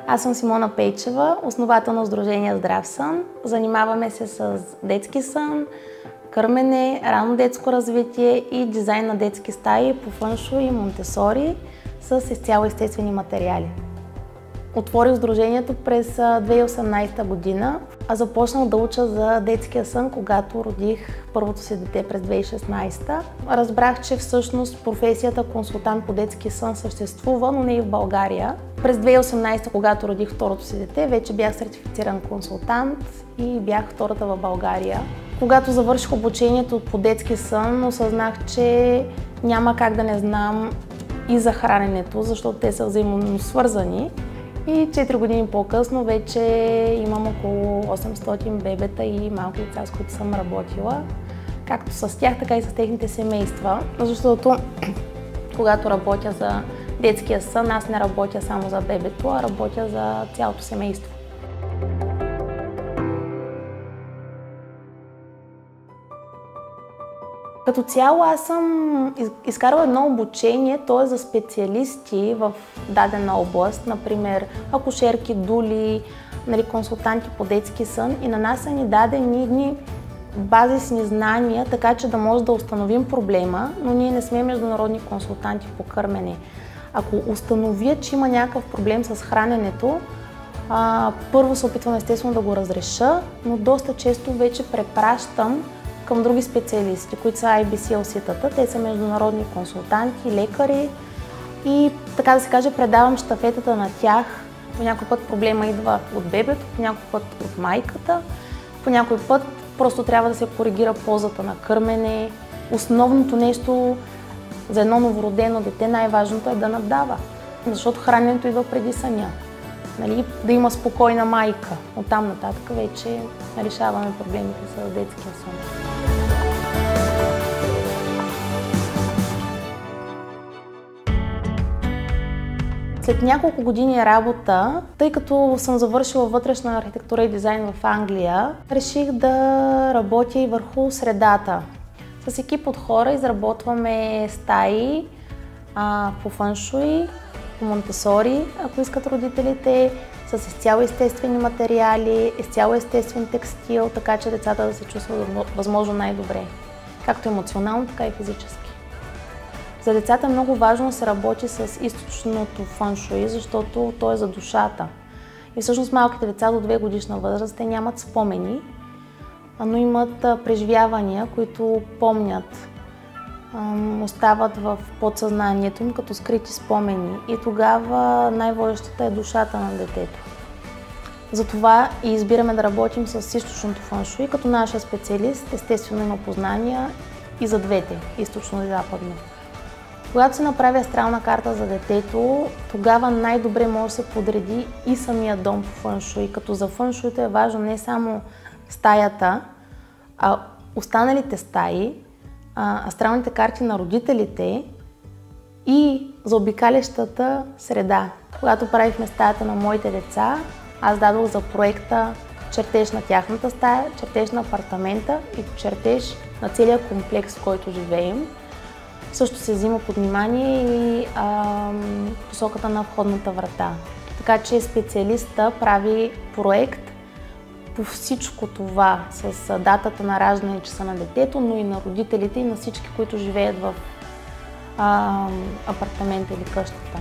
Аз съм Симона Пейчева, основател на Сдружение Здрав сън. Занимаваме се с детски сън, кърмене, ранно детско развитие и дизайн на детски стаи по фъншуй и монтесори с изцяло естествени материали. Отворих сдружението през 2018 година, а започнах да уча за детския сън, когато родих първото си дете през 2016. Разбрах, че всъщност професията консултант по детски сън съществува, но не и в България. През 2018, когато родих второто си дете, вече бях сертифициран консултант и бях втората в България. Когато завърших обучението по детски сън, осъзнах, че няма как да не знам и за храненето, защото те са взаимно свързани. И 4 години по-късно вече имам около 800 бебета и малки деца, с които съм работила. Както с тях, така и с техните семейства. Защото когато работя за детския сън, аз не работя само за бебето, а работя за цялото семейство. Като цяло аз съм изкарала едно обучение, то е за специалисти в дадена област, например акушерки, дули, консултанти по детски сън, и на нас са ни дадени едни базисни знания, така че да може да установим проблема, но ние не сме международни консултанти по кърмене. Ако установя, че има някакъв проблем с храненето, първо се опитвам естествено да го разреша, но доста често вече препращам към други специалисти, които са IBCLC-тата. Те са международни консултанти, лекари и, така да се каже, предавам щафетата на тях. По някой път проблема идва от бебето, по някой път от майката, по някой път просто трябва да се коригира позата на кърмене. Основното нещо за едно новородено дете, най-важното е да наддава, защото храненето идва преди съня. Да има спокойна майка. Оттам нататък вече решаваме проблемите с детския сън. След няколко години работа, тъй като съм завършила вътрешна архитектура и дизайн в Англия, реших да работя и върху средата. С екип от хора изработваме стаи по фъншуй, по монтесори, ако искат родителите, с изцяло естествени материали, изцяло естествен текстил, така че децата да се чувстват възможно най-добре, както емоционално, така и физически. За децата е много важно да се работи с източното фъншуй, защото то е за душата. И всъщност малките деца до 2 годишна възраст, те нямат спомени, но имат преживявания, които помнят, остават в подсъзнанието им като скрити спомени, и тогава най-водещата е душата на детето. Затова и избираме да работим с източното фъншуй, като нашия специалист естествено има познания и за двете, източно и западно. Когато се направи астрална карта за детето, тогава най-добре може да се подреди и самия дом по фъншуй, като за фъншуйто е важно не само стаята, а останалите стаи, астралните карти на родителите и заобикалящата среда. Когато правихме стаята на моите деца, аз дадох за проекта чертеж на тяхната стая, чертеж на апартамента и чертеж на целия комплекс, в който живеем. Също се взима под внимание и посоката на входната врата. Така че специалиста прави проект по всичко това, с датата на раждане и часа на детето, но и на родителите и на всички, които живеят в апартамента или къщата.